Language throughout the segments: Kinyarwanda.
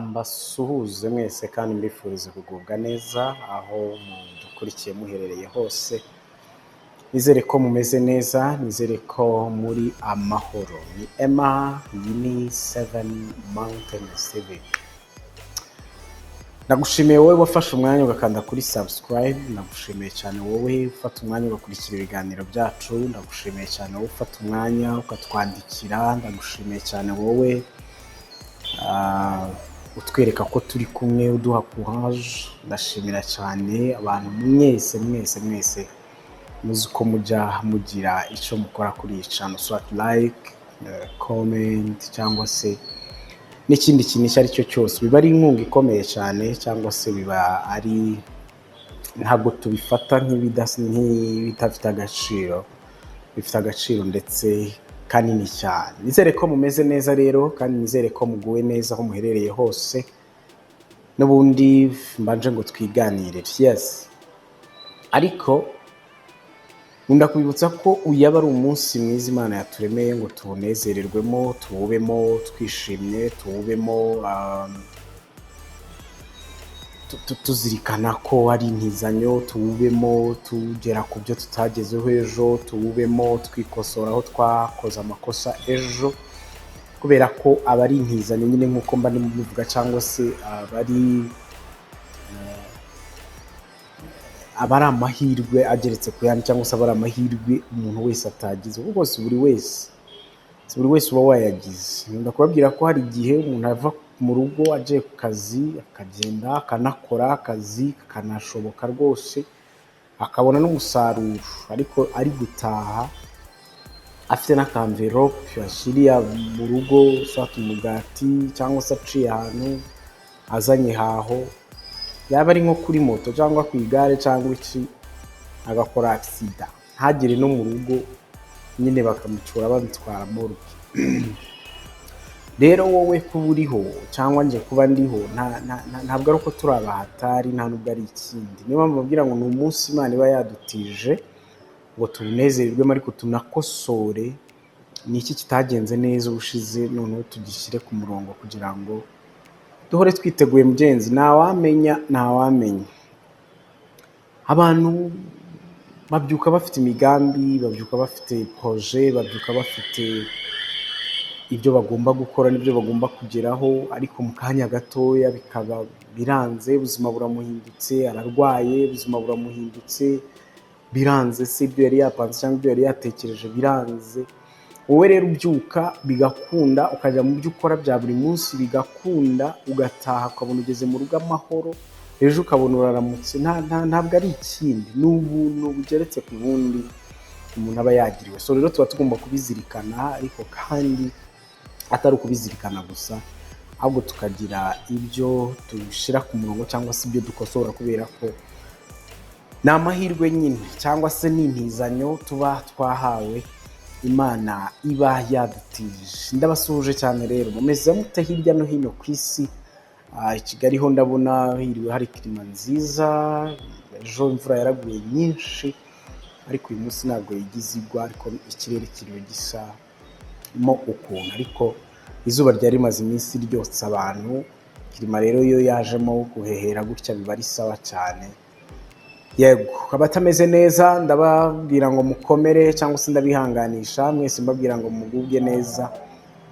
Mbasuhuze mwese kandi mbifurize kugubwa neza aho mudukurikiye muherereye hose. Nizere ko mumeze neza, nizere ko muri amahoro. Ni Emma, iyi ni 7 Mountain TV. Ndagushimiye wowe wafashe umwanya ugakanda kuri subscribe, ndagushimiye cyane wowe ufata umwanya ugakurikira ibiganiro byacu, ndagushimiye cyane wowe ufata umwanya ukatwandikira, ndagushimiye cyane wowe utwereka ko turi kumwe, uduha courage. Ndashimira cyane abantu mwese muzi ko mujya mugira icyo mukora kuri iyi channel, so like, comment cyangwa se n'ikindi kintu icyo ari cyo cyose, biba ari inkunga ikomeye cyane, cyangwa se biba ari ntabwo tubifata nk'ibidafite agaciro, bifite agaciro ndetse kanini cyane. Nizere ko mumeze neza rero, kandi nizere ko muguwe neza aho muherereye hose. N'ubundi mbanje ngo twiganirire, yes, ariko nkunda kubibutsa ko uyaba ari umunsi mwiza Imana yaturemeye ngo tuwunezererwemo, tuwubemo twishimye, tuwubemo tuzirikana ko ari intizanyo, tuwubemo tugera ku byo tutagezeho ejo, tuwubemo twikosora aho twakoze amakosa ejo, kubera ko aba ari intizanyo nyine nk'uko mba ndivuga, cyangwa se aba ari amahirwe ageretse ku yandi, cyangwa se aba ari amahirwe umuntu wese atagize, kuko buri wese uba wayagize. Nkunda kubabwira ko hari igihe umuntu ava mu rugo agiye ku kazi, akagenda akanakora akazi kakanashoboka rwose, akabona n'umusaruro, ariko ari gutaha afite n'akamverope yashyiriye mu rugo, ushaka umugati cyangwa se aciye ahantu azanye haho, yaba ari nko kuri moto cyangwa ku igare cyangwa iki, agakora accident ntagere no mu rugo, nyine bakamucura babitwara morgue. Rero wowe kuba uriho cyangwa nje kuba ndiho ntabwo ari uko turi abahatari, nta nubwo ari ikindi. Niyo mpamvu babwira ngo ni umunsi Imana iba yadutije ngo tunezererwemo, ariko tunakosore niki kitagenze neza ubushize, noneho tugishyire ku murongo kugira ngo duhore twiteguye mugenzi. Ntawamenya abantu babyuka bafite imigambi, babyuka bafite projet, babyuka bafite ibyo bagomba gukora n'ibyo bagomba kugeraho, ariko mu kanya gatoya bikaba biranze, ubuzima buramuhindutse, ararwaye, ubuzima buramuhindutse, biranze se ibyo yari yapanze cyangwa ibyo yari yatekereje biranze. Wowe rero ubyuka bigakunda, ukajya mu byo ukora bya buri munsi bigakunda, ugataha ukabona ugeze mu rugo amahoro, ejo ukabona uraramutse, ntabwo ari ikindi, ni ubuntu bugeretse ku bundi umuntu aba yagiriwe. So rero tuba tugomba kubizirikana, ariko kandi atari ukubizirikana gusa, ahubwo tukagira ibyo dushyira ku murongo cyangwa se ibyo dukosora, kubera ko ni amahirwe nyine, cyangwa se ni intizanyo tuba twahawe, Imana iba yadutije. Ndabasuhuje cyane rero, mumeze mute hirya no hino ku isi? I Kigali ho ndabona hiriwe hari klima nziza, ejo imvura yaraguye nyinshi, ariko uyu munsi ntabwo yigize igwa, ariko ikirere kiriwe gisamo ukuntu, ariko izuba ryari rimaze iminsi ryotsa abantu. Klima rero iyo yajemo guhehera gutya biba ari sawa cyane. Yego, abatameze neza ndababwira ngo mukomere, cyangwa se ndabihanganisha mwese, mbabwira ngo mugubwe neza.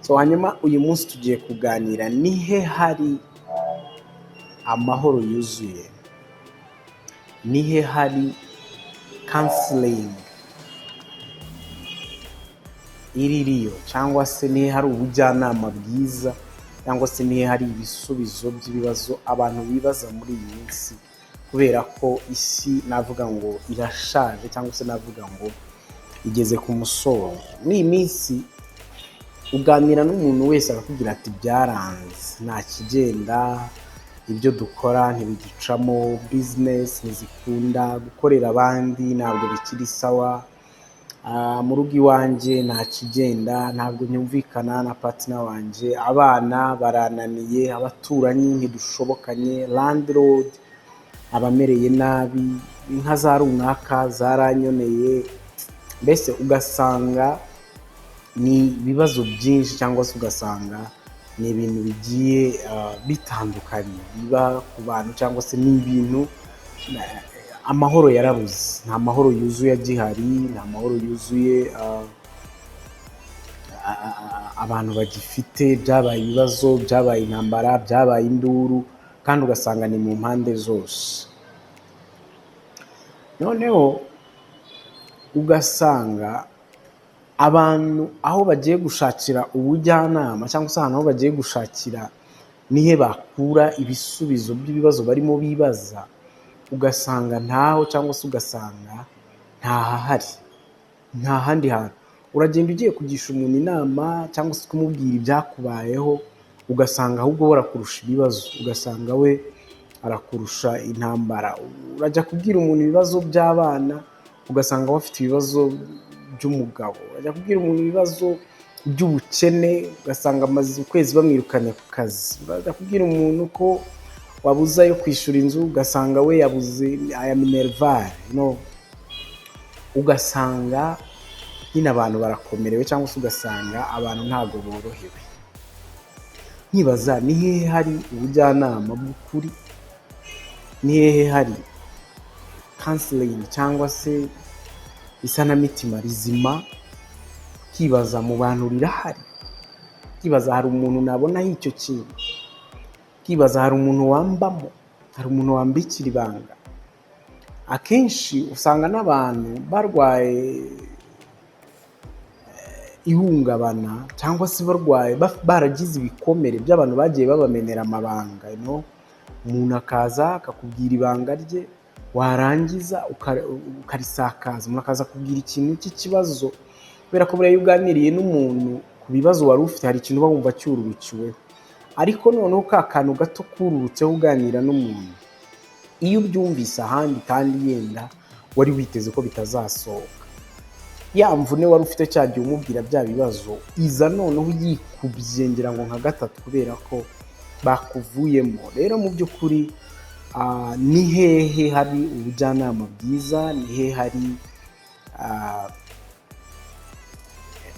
So hanyuma uyu munsi tugiye kuganira nihe hari amahoro yuzuye, nihe hari counseling iririyo, cyangwa se nihe hari ubujyanama bwiza, cyangwa se nihe hari ibisubizo by'ibibazo abantu bibaza muri iyi minsi, kubera ko isi navuga ngo irashaje, cyangwa se navuga ngo igeze ku musozo. Muri iyi minsi uganira n'umuntu wese akakubwira ati byaranze, nta kigenda, ibyo dukora ntibigicamo, business ntizikunda, gukorera abandi ntabwo bikiri sawa, mu rugo iwanjye nta kigenda, ntabwo nyumvikana na partner wanjye, abana barananiye, abaturanyi ntidushobokanye, landlord abamereye nabi, inka za runaka zaranyoneye, mbese ugasanga ni ibibazo byinshi cyangwa se ugasanga ni ibintu bigiye bitandukanye biba ku bantu cyangwa se n'ibintu. Amahoro yarabuze, nta mahoro yuzuye agihari, nta mahoro yuzuye abantu bagifite, byabaye ibibazo, byabaye intambara, byabaye induru, kandi ugasanga ni mu mpande zose. Noneho ugasanga abantu aho bagiye gushakira ubujyanama cyangwa se ahantu aho bagiye gushakira nihe bakura ibisubizo by'ibibazo barimo bibaza, ugasanga ntaho cyangwa se ugasanga ntahahari, nta handi hantu. Uragenda ugiye kugisha umuntu inama cyangwa se kumubwira ibyakubayeho, ugasanga ahubwo we arakurusha ibibazo, ugasanga we arakurusha intambara. Urajya kubwira umuntu ibibazo by'abana, ugasanga we afite ibibazo by'umugabo. Urajya kubwira umuntu ibibazo by'ubukene, ugasanga amaze ukwezi bamwirukanye ku kazi. Urajya kubwira umuntu ko wabuze ayo kwishyura inzu, ugasanga we yabuze aya minerval, ugasanga nyine abantu barakomerewe cyangwa se ugasanga abantu ntabwo borohewe. Nkibaza ni hehe hari ubujyanama bw'ukuri, ni hehe hari counseling cyangwa se isanamitima rizima? Kibaza mu bantu rirahari, kibaza hari umuntu nabonaho icyo kintu, kibaza hari umuntu wambamo, hari umuntu wambikira ibanga. Akenshi usanga n'abantu barwaye ihungabana cyangwa se barwaye baragize ibikomere by'abantu bagiye babamenera amabanga, umuntu akaza akakubwira ibanga rye, warangiza ukarisakaza, umuntu akaza kubwira ikintu cy'ikibazo, kubera ko buriya uganiriye n'umuntu ku bibazo wari ufite hari ikintu uba wumva cyururukiweho. Ariko noneho ka kantu gato kururutseho uganira n'umuntu, iyo ubyumvise ahandi kandi yenda wari witeze ko bitazasohoka, ya mvune wari ufite cya gihe umubwira bya bibazo iza noneho yikubye ngira ngo nka gatatu, kubera ko bakuvuyemo. Rero mu by'ukuri ni hehe hari ubujyanama bwiza, ni hehe hari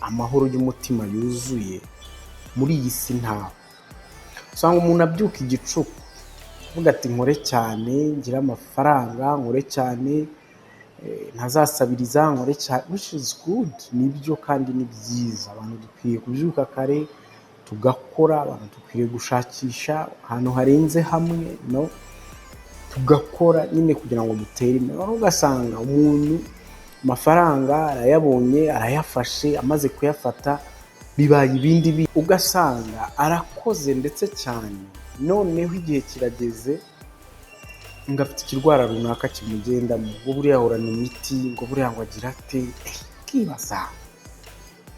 amahoro y'umutima yuzuye muri iyi si? Ntawe. Usanga umuntu abyuka igicuku avuga ati nkore cyane ngira amafaranga, nkore cyane ntazasabiriza, nkore cyane, which is good, nibyo kandi ni byiza. Abantu dukwiye kubyuka kare tugakora, abantu dukwiye gushakisha ahantu harenze hamwe, tugakora nyine kugira ngo dutere imbere. Ugasanga umuntu amafaranga arayabonye, arayafashe, amaze kuyafata bibaye ibindi ugasanga arakoze ndetse cyane, noneho igihe kirageze ngo afite ikirwara runaka kimugendamo, ngo buriya ahorana imiti, ngo buriya ngo agira ate. Kibaza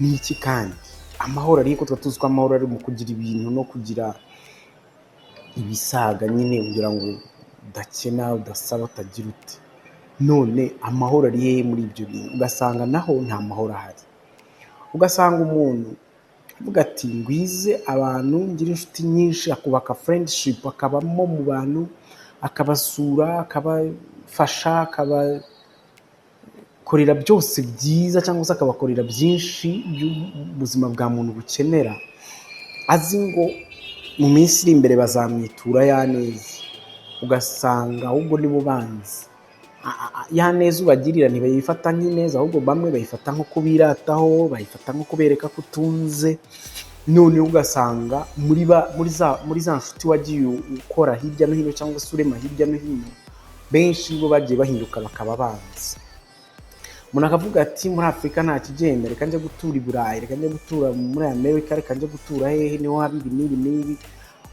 ni iki? Kandi amahoro ariko tuba tuzi ko amahoro ari mu kugira ibintu no kugira ibisaga nyine kugira ngo udakena, udasaba, utagira ute. None amahoro ari hehe muri ibyo bintu? Ugasanga naho nta mahoro ahari. Ugasanga umuntu avuga ati ngwize abantu, ngira inshuti nyinshi, akubaka friendship, akabamo mu bantu, akabasura, akabafasha, akabakorera byose byiza cyangwa se akabakorera byinshi by'ubuzima bwa muntu bukenera, azi ngo mu minsi iri imbere bazamwitura ya neza. Ugasanga ahubwo nibo banzi ya neza ubagirira ntibayifata nk'ineza, ahubwo bamwe bayifata nko kubirataho, bayifata nko kubereka ko utunze. None ugasanga muri za nshuti wagiye ukora hirya no hino cyangwa se urema hirya no hino, benshi bo bagiye bahinduka bakaba banzi. Umuntu akavuga ati muri Afurika nta kigenda, reka njye gutura i Burayi, reka njye gutura muri Amerika, reka njye gutura hehe niho haba ibi n'ibi n'ibi.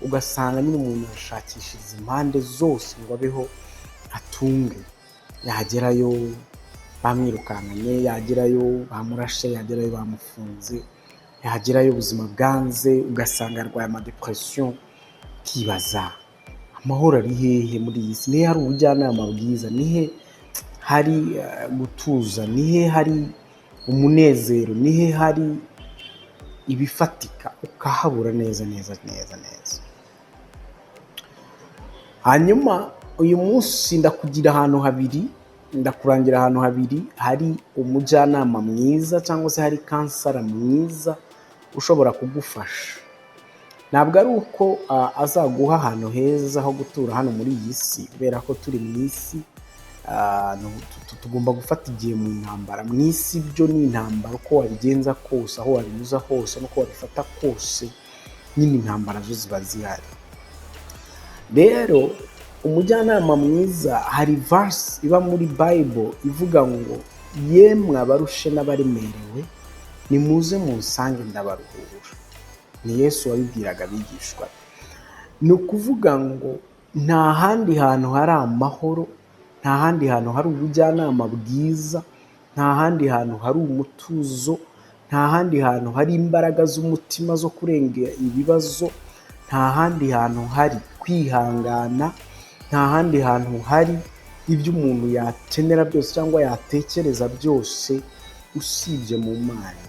Ugasanga nyine umuntu yashakishiriza impande zose ngo abeho atunge. Yagerayo bamwirukankanye, yagerayo bamurashe, yagerayo bamufunze, yagerayo ubuzima bwanze, ugasanga arwaye amadepression. Kibaza amahoro ari hehe muri iyi si? Nihe hari ubujyanama bwiza? Nihe hari gutuza? Nihe hari umunezero, nihe hari ibifatika, ukahabura neza neza neza neza. Hanyuma uyu munsi ndakurangira ahantu habiri hari umujyanama mwiza cyangwa se hari kansara mwiza ushobora kugufasha. Ntabwo ari uko azaguha ahantu heza ho gutura hano muri iyi si, kubera ko turi mu isi, tugomba gufata igihe mu ntambara. Mu isi byo ni intambara, uko wabigenza kose, aho wabinyuza hose, nuko wabifata kose, nyine intambara zo ziba zihari. Rero umujyanama mwiza, hari verse iba muri Bible ivuga ngo yemwe abarushe n'abaremerewe nimuze munsange ndabaruhura. Ni Yesu wabibwiraga abigishwa. Ni ukuvuga ngo nta handi hantu hari amahoro, nta handi hantu hari ubujyanama bwiza, nta handi hantu hari umutuzo, nta handi hantu hari imbaraga z'umutima zo kurengera ibibazo, nta handi hantu hari kwihangana, nta handi hantu hari ibyo umuntu yakenera byose cyangwa yatekereza byose usibye mu Mana.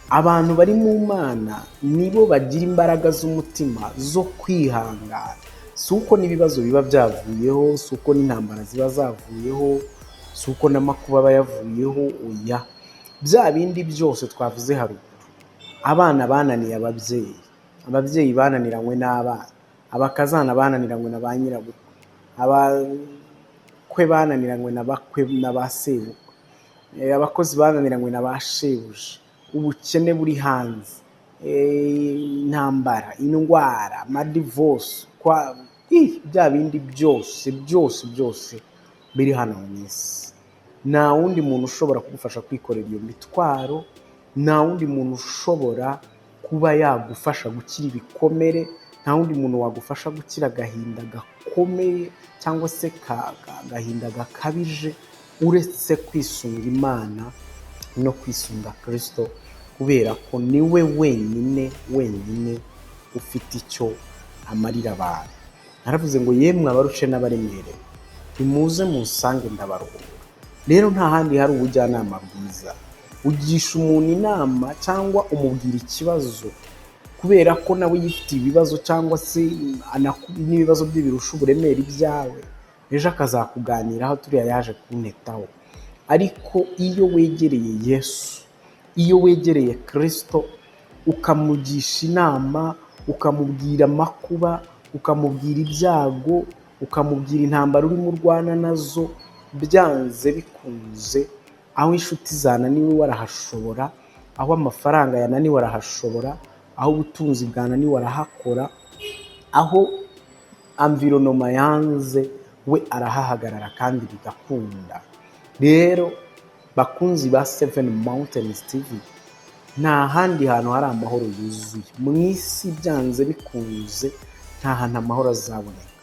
Abantu bari mu Mana nibo bagira imbaraga z'umutima zo kwihangana. Si uko n'ibibazo biba byavuyeho, si uko n'intambara ziba zavuyeho, si uko n'amakuba aba yavuyeho, oya. Bya bindi byose twavuze haruguru. Abana bananiye ababyeyi, ababyeyi bananiranywe n'abana, abakazana bananiranywe na ba nyirabukwe, abakwe bananiranywe na bakwe na ba sebukwe, abakozi bananiranywe na ba shebuja, ubukene buri hanze, intambara, indwara, amadivorce, bya bindi byose biri hano mu isi. Nta wundi muntu ushobora kugufasha kwikorera iyo mitwaro, nta wundi muntu ushobora kuba yagufasha gukira ibikomere, nta wundi muntu wagufasha gukira agahinda gakomeye cyangwa se agahinda gakabije uretse kwisunga Imana no kwisunga Kristo, kubera ko niwe wenyine ufite icyo amarira abantu. Naravuze ngo yemwe abarushe n'abaremerewe nimuze munsange ndabaruhura. Rero nta handi hari ubujyanama bwiza. Ugisha umuntu inama cyangwa umubwira ikibazo kubera ko nawe yifitiye ibibazo cyangwa se n'ibibazo bye birusha uburemere ibyawe, ejo akazakuganiraho turiya yaje kuntetaho. Ariko iyo wegereye Yesu, iyo wegereye Kristo, ukamugisha inama, ukamubwira amakuba, ukamubwira ibyago, ukamubwira intambara urimo urwana nazo, byanze bikunze, aho inshuti zananiwe warahashobora, aho amafaranga yananiwe arahashobora, aho ubutunzi bwananiwe arahakora, aho environnement yanze we arahahagarara kandi bigakunda. Rero bakunzi ba Seven Mountains TV, nta handi hantu hari amahoro yuzuye mu isi. Byanze bikunze nta hantu amahoro azaboneka.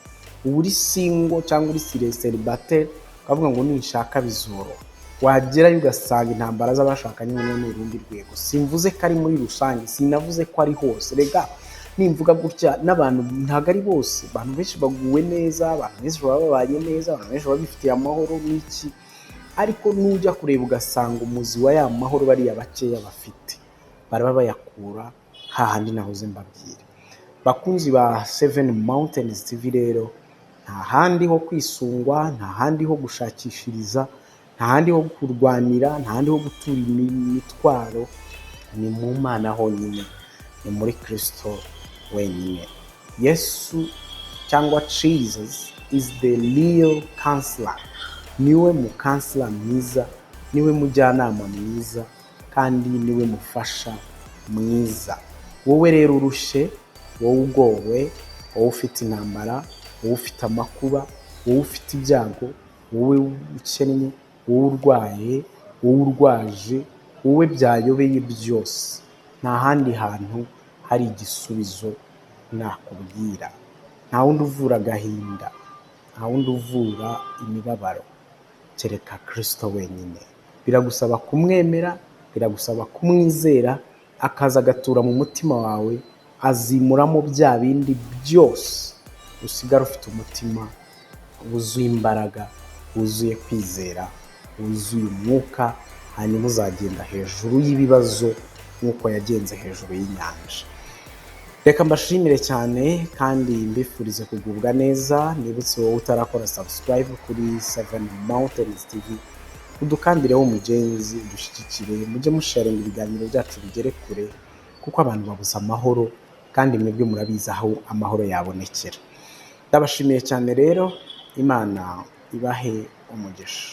Uri single cyangwa uri célibataire ukavuga ngo ninshaka bizoro, wagerayo ugasanga intambara z'abashakanye ni urundi rwego. Simvuze ko ari muri rusange, sinavuze ko ari hose. Rega nimvuga gutya n'abantu ntago ari bose. Abantu benshi baguwe neza, abantu benshi baba babaye neza, abantu benshi baba bifitiye amahoro n'iki, ariko nujya kureba ugasanga umuzi wa ya mahoro bariya bakeya bafite baraba bayakura hahandi nahoze mbabwira. Bakunzi ba Seven Mountains TV, rero nta handi ho kwisungwa, nta handi ho gushakishiriza, nta handi ho kurwanira, nta handi ho gutura imitwaro, ni mu Mana honyine, ni muri Kristo wenyine. Yesu cyangwa Jesus is the real counselor. Niwe mukansela mwiza, niwe mujyanama mwiza, kandi niwe mufasha mwiza. Wowe rero urushe, wowe ugowe, wowe ufite intambara, wowe ufite amakuba, wowe ufite ibyago, wowe ukennye, wowe urwaye, wowe urwaje, wowe byayobeye byose, nta handi hantu hari igisubizo nakubwira. Nta wundi uvura agahinda, nta wundi uvura imibabaro kereka Kristo wenyine. Biragusaba kumwemera, biragusaba kumwizera, akaza agatura mu mutima wawe, azimuramo bya bindi byose, usigara ufite umutima wuzuye imbaraga, wuzuye kwizera wuzuye umwuka, hanyuma uzagenda hejuru y'ibibazo nk'uko yagenze hejuru y'inyanja. Reka mbashimire cyane kandi mbifurize kugubwa neza. Nibutse wowe utarakora subscribe kuri Seven Mountains TV, udukandireho umugenzi, udushyigikire, mujye musharinga ibiganiro byacu bigere kure, kuko abantu babuze amahoro kandi mwebwe murabizi aho amahoro yabonekera. Ndabashimiye cyane rero, Imana ibahe umugisha.